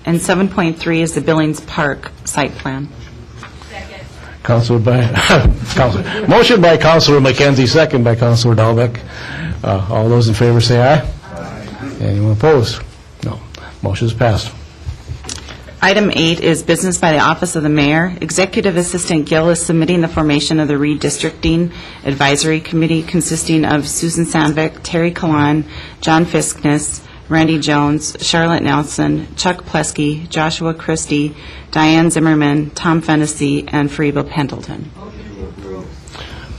[SPEAKER 1] And 7.3 is the Billings Park site plan.
[SPEAKER 2] Motion by Councilor McKenzie, second by Councilor Dahlbeck. All those in favor say aye. Anyone opposed? No. Motion is passed.
[SPEAKER 1] Item 8 is business by the Office of the Mayor. Executive Assistant Gill is submitting the formation of the Redistricting Advisory Committee consisting of Susan Sandvik, Terry Kalan, John Fiskness, Randy Jones, Charlotte Nelson, Chuck Plesky, Joshua Christie, Diane Zimmerman, Tom Fennessy, and Fariba Pendleton.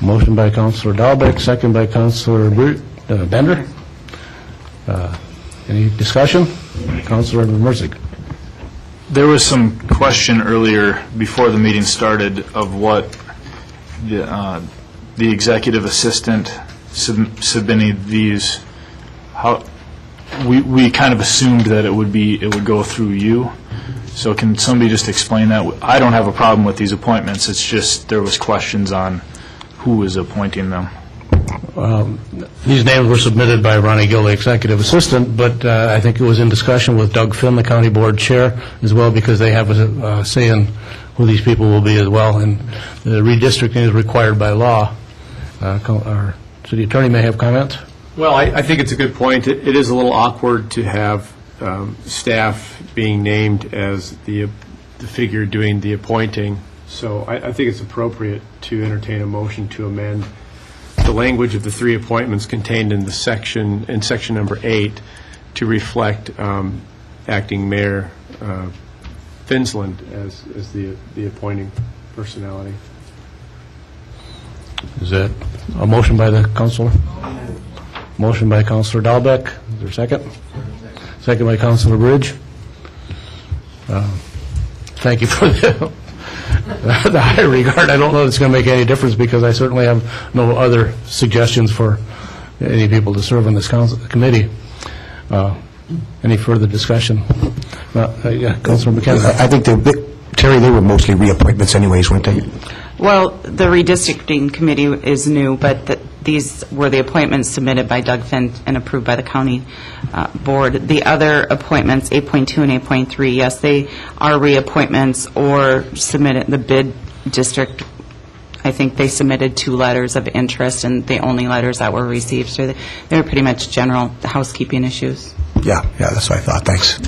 [SPEAKER 2] Motion by Councilor Dahlbeck, second by Councilor Bender. Any discussion? Councilor Mertzig.
[SPEAKER 8] There was some question earlier, before the meeting started, of what the executive assistant submitting these, how, we kind of assumed that it would go through you. So can somebody just explain that? I don't have a problem with these appointments, it's just there was questions on who was appointing them.
[SPEAKER 2] These names were submitted by Ronnie Gill, the executive assistant, but I think it was in discussion with Doug Finn, the county board chair, as well, because they have a say in who these people will be as well. And the redistricting is required by law. Our city attorney may have comments.
[SPEAKER 3] Well, I think it's a good point. It is a little awkward to have staff being named as the figure doing the appointing. So I think it's appropriate to entertain a motion to amend the language of the three appointments contained in section number 8 to reflect acting Mayor Finsland as the appointing personality.
[SPEAKER 2] Is that a motion by the councilor? Motion by Councilor Dahlbeck. Is there a second? Second by Councilor Bridge. Thank you for the high regard. I don't know if it's going to make any difference because I certainly have no other suggestions for any people to serve on this committee. Any further discussion? Yeah, Councilor McKenzie.
[SPEAKER 5] I think, Terry, they were mostly reappointments anyways, weren't they?
[SPEAKER 1] Well, the redistricting committee is new, but these were the appointments submitted by Doug Finn and approved by the county board. The other appointments, 8.2 and 8.3, yes, they are reappointments or submitted the bid district. I think they submitted 2 letters of interest, and the only letters that were received, so they were pretty much general housekeeping issues.
[SPEAKER 5] Yeah, that's what I thought. Thanks.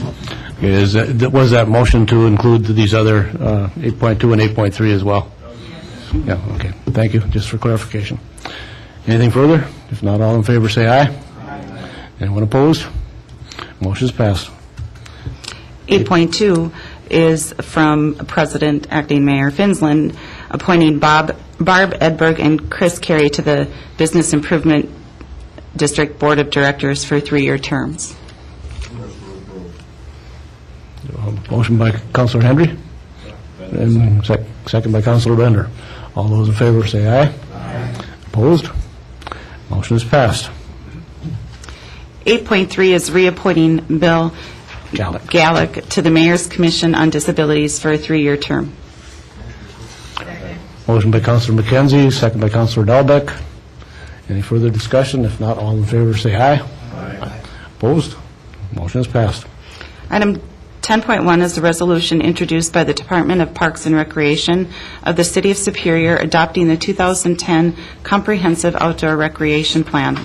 [SPEAKER 2] Was that motion to include these other 8.2 and 8.3 as well? Yeah, okay. Thank you, just for clarification. Anything further? If not, all in favor say aye. Anyone opposed? Motion is passed.
[SPEAKER 1] 8.2 is from President Acting Mayor Finsland appointing Barb Edberg and Chris Carey to the Business Improvement District Board of Directors for 3-year terms.
[SPEAKER 2] Motion by Councilor Henry and second by Councilor Bender. All those in favor say aye. Opposed? Motion is passed.
[SPEAKER 1] 8.3 is reappointing Bill Gallick to the Mayor's Commission on Disabilities for a 3-year term.
[SPEAKER 2] Motion by Councilor McKenzie, second by Councilor Dahlbeck. Any further discussion? If not, all in favor say aye. Aye. Opposed? Motion is passed.
[SPEAKER 1] Item 10.1 is the resolution introduced by the Department of Parks and Recreation of the City of Superior adopting the 2010 Comprehensive Outdoor Recreation Plan.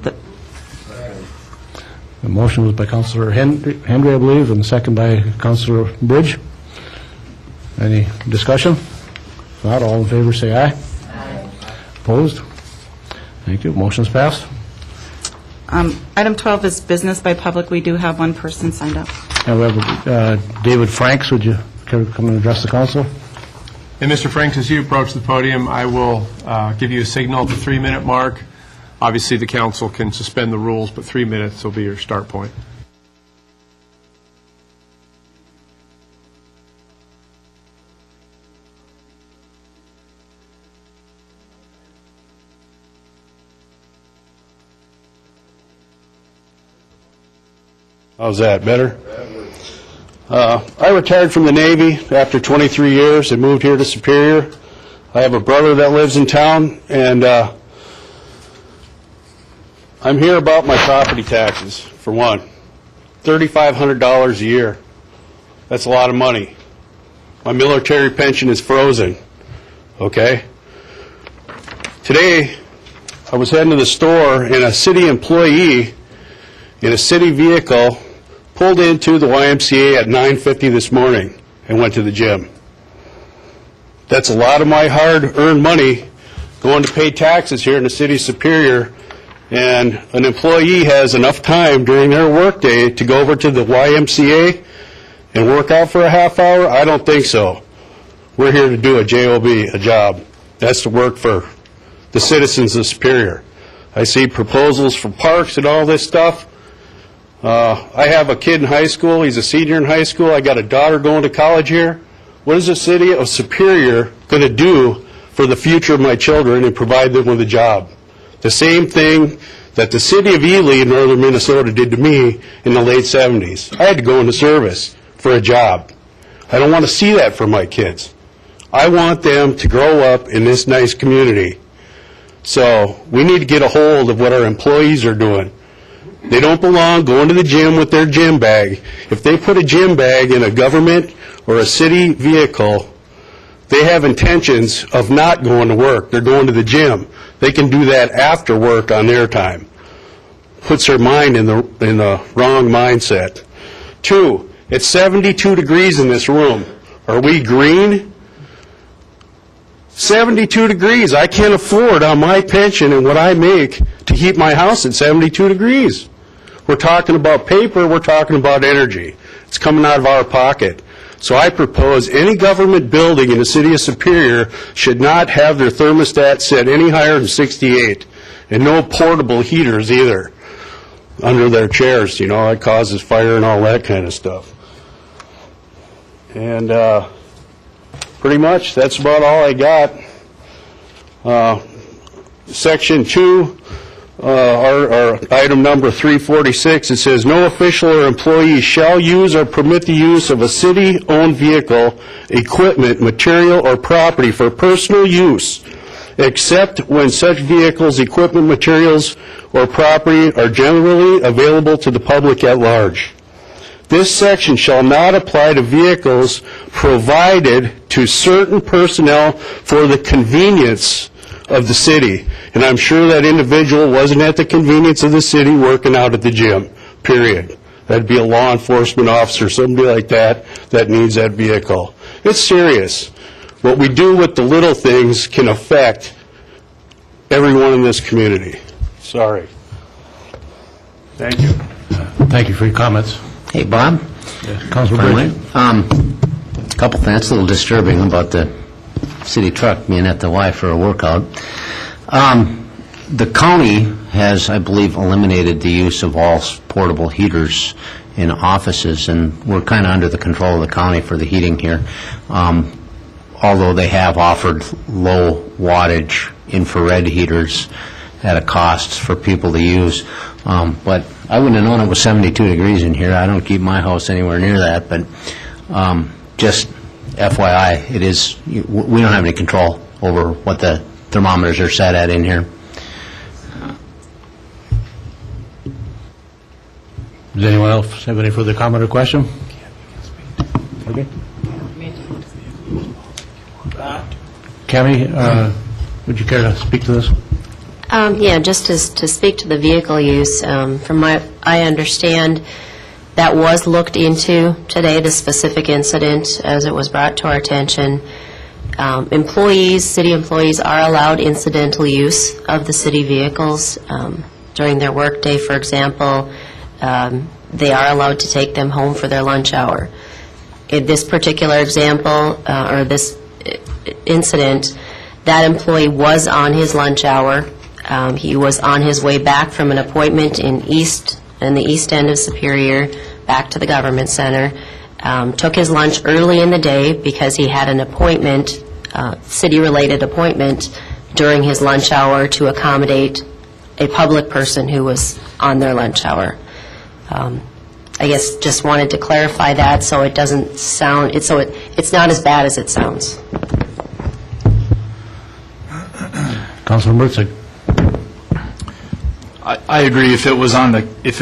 [SPEAKER 2] The motion was by Councilor Henry, I believe, and second by Councilor Bridge. Any discussion? If not, all in favor say aye. Aye. Opposed? Thank you. Motion's passed.
[SPEAKER 1] Item 12 is business by public. We do have one person signed up.
[SPEAKER 2] And we have David Franks. Would you care to come and address the council?
[SPEAKER 3] And Mr. Franks, as you approach the podium, I will give you a signal at the 3-minute mark. Obviously, the council can suspend the rules, but 3 minutes will be your start point.
[SPEAKER 14] How's that, better? I retired from the Navy after 23 years and moved here to Superior. I have a brother that lives in town, and I'm here about my property taxes, for one. $3,500 a year. That's a lot of money. My military pension is frozen, okay? Today, I was heading to the store, and a city employee in a city vehicle pulled into the YMCA at 9:50 this morning and went to the gym. That's a lot of my hard-earned money going to pay taxes here in the city of Superior, and an employee has enough time during their workday to go over to the YMCA and work out for a half hour? I don't think so. We're here to do a job, a job. That's to work for the citizens of Superior. I see proposals for parks and all this stuff. I have a kid in high school. He's a senior in high school. I got a daughter going to college here. What is the city of Superior going to do for the future of my children and provide them with a job? The same thing that the city of Ely in northern Minnesota did to me in the late 70s. I had to go into service for a job. I don't want to see that for my kids. I want them to grow up in this nice community. So we need to get a hold of what our employees are doing. They don't belong going to the gym with their gym bag. If they put a gym bag in a government or a city vehicle, they have intentions of not going to work. They're going to the gym. They can do that after work on their time. Puts their mind in the wrong mindset. 2, it's 72 degrees in this room. Are we green? 72 degrees. I can't afford on my pension and what I make to keep my house at 72 degrees. We're talking about paper, we're talking about energy. It's coming out of our pocket. So I propose any government building in the city of Superior should not have their thermostat set any higher than 68, and no portable heaters either under their chairs. You know, it causes fire and all that kind of stuff. And pretty much that's about all I got. Section 2, our item number 346, it says, no official or employee shall use or permit the use of a city-owned vehicle, equipment, material, or property for personal use, except when such vehicles, equipment, materials, or property are generally available to the public at large. This section shall not apply to vehicles provided to certain personnel for the convenience of the city. And I'm sure that individual wasn't at the convenience of the city working out at the gym, period. That'd be a law enforcement officer, somebody like that, that needs that vehicle. It's serious. What we do with the little things can affect everyone in this community. Sorry. Thank you.
[SPEAKER 2] Thank you for your comments.
[SPEAKER 12] Hey, Bob?
[SPEAKER 2] Councilor Bridge.
[SPEAKER 12] A couple things. It's a little disturbing about the city truck being at the Y for a workout. The county has, I believe, eliminated the use of all portable heaters in offices, and we're kind of under the control of the county for the heating here, although they have offered low wattage infrared heaters at a cost for people to use. But I wouldn't have known it was 72 degrees in here. I don't keep my house anywhere near that, but just FYI, it is, we don't have any control over what the thermometers are set at in here.
[SPEAKER 2] Does anyone else have any further comment or question? Okay. Cammie, would you care to speak to this?
[SPEAKER 15] Yeah, just to speak to the vehicle use, from what I understand, that was looked into today, the specific incident, as it was brought to our attention. Employees, city employees are allowed incidental use of the city vehicles during their workday, for example. They are allowed to take them home for their lunch hour. In this particular example, or this incident, that employee was on his lunch hour. He was on his way back from an appointment in the east end of Superior, back to the government center. Took his lunch early in the day because he had an appointment, city-related appointment, during his lunch hour to accommodate a public person who was on their lunch hour. I guess just wanted to clarify that so it doesn't sound, it's not as bad as it sounds.
[SPEAKER 2] Councilman Mertzig.
[SPEAKER 8] I agree. If it was on the, if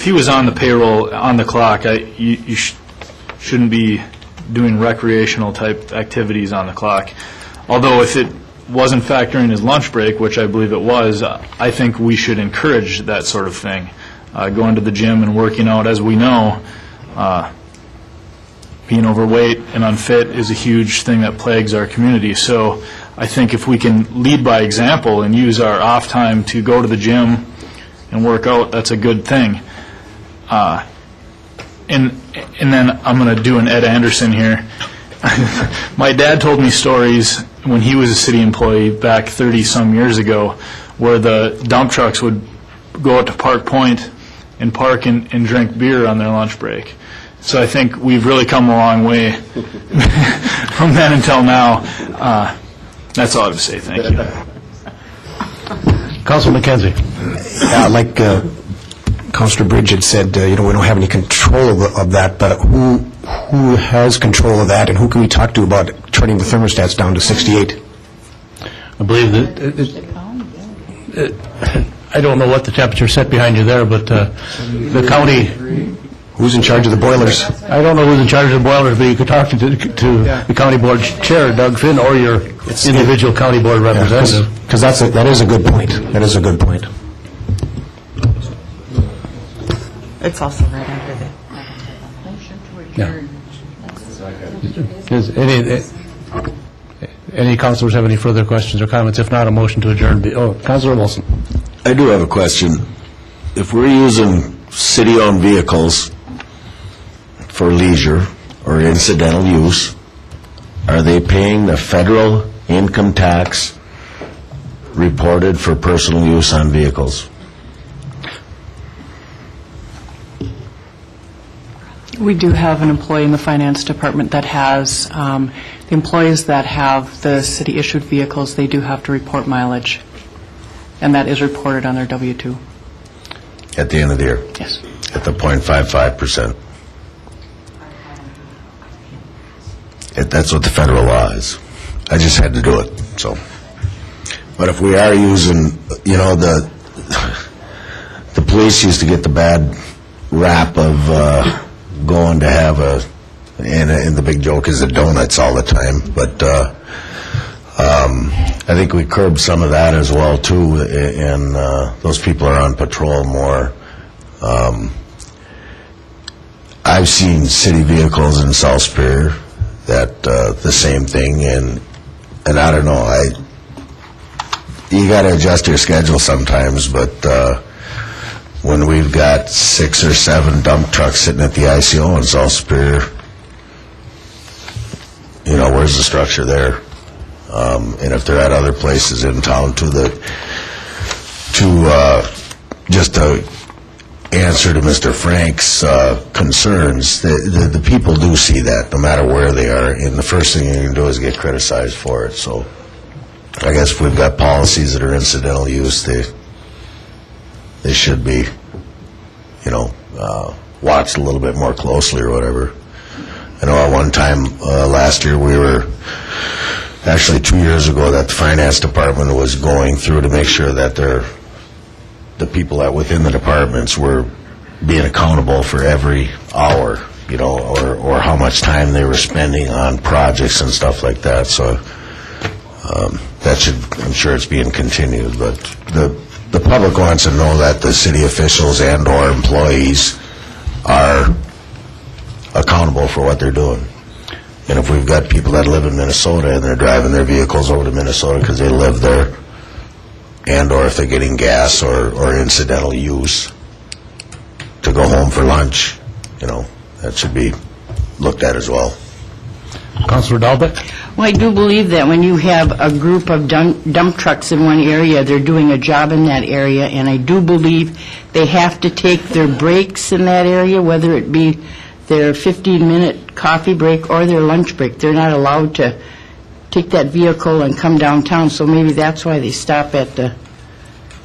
[SPEAKER 8] he was on the payroll, on the clock, you shouldn't be doing recreational type activities on the clock. Although if it wasn't factoring his lunch break, which I believe it was, I think we should encourage that sort of thing. Going to the gym and working out, as we know, being overweight and unfit is a huge thing that plagues our community. So I think if we can lead by example and use our off time to go to the gym and work out, that's a good thing. And then I'm going to do an Ed Anderson here. My dad told me stories when he was a city employee back 30-some years ago where the dump trucks would go out to Park Point and park and drink beer on their lunch break. So I think we've really come a long way from then until now. That's all I have to say. Thank you.
[SPEAKER 2] Councilman McKenzie.
[SPEAKER 5] Yeah, like Councilor Bridge had said, we don't have any control of that, but who has control of that, and who can we talk to about turning the thermostats down to 68?
[SPEAKER 2] I believe that, I don't know what the temperature set behind you there, but the county...
[SPEAKER 5] Who's in charge of the boilers?
[SPEAKER 2] I don't know who's in charge of the boilers, but you could talk to the county board chair, Doug Finn, or your individual county board representative.
[SPEAKER 5] Because that is a good point. That is a good point.
[SPEAKER 1] It's also right under the...
[SPEAKER 2] Does any councilors have any further questions or comments? If not, a motion to adjourn. Councilor Wilson.
[SPEAKER 11] I do have a question. If we're using city-owned vehicles for leisure or incidental use, are they paying the federal income tax reported for personal use on vehicles?
[SPEAKER 16] We do have an employee in the finance department that has, the employees that have the city-issued vehicles, they do have to report mileage, and that is reported on their W-2.
[SPEAKER 11] At the end of the year?
[SPEAKER 16] Yes.
[SPEAKER 11] At the 0.55%? That's what the federal law is. I just had to do it, so. But if we are using, the police used to get the bad rap of going to have and the big joke is the donuts all the time, but I think we curb some of that as well, too, and those people are on patrol more. I've seen city vehicles in South Superior that the same thing, and I don't know, you got to adjust your schedule sometimes, but when we've got 6 or 7 dump trucks sitting at the ICO in South Superior, where's the structure there? And if they're at other places in town, just to answer to Mr. Frank's concerns, the people do see that no matter where they are, and the first thing you can do is get criticized for it. So I guess if we've got policies that are incidental use, they should be, watched a little bit more closely or whatever. I know at one time last year actually 2 years ago, that the finance department was going through to make sure that the people that within the departments were being accountable for every hour, or how much time they were spending on projects and stuff like that. So I'm sure it's being continued, but the public wants to know that the city officials and or employees are accountable for what they're doing. And if we've got people that live in Minnesota and they're driving their vehicles over to Minnesota because they live there, and/or if they're getting gas or incidental use to go home for lunch, that should be looked at as well.
[SPEAKER 2] Councilor Dalbeck?
[SPEAKER 17] Well, I do believe that when you have a group of dump trucks in one area, they're doing a job in that area, and I do believe they have to take their breaks in that area, whether it be their 15-minute coffee break or their lunch break. They're not allowed to take that vehicle and come downtown, so maybe that's why they stop at the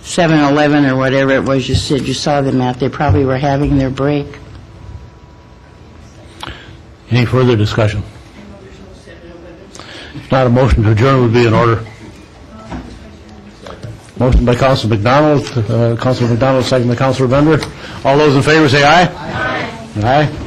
[SPEAKER 17] 7-Eleven or whatever it was you said you saw them at. They probably were having their break.
[SPEAKER 2] Any further discussion? If not, a motion to adjourn would be in order. Motion by Councilor McDonald, second by Councilor Bender. All those in favor say aye. Aye. Aye.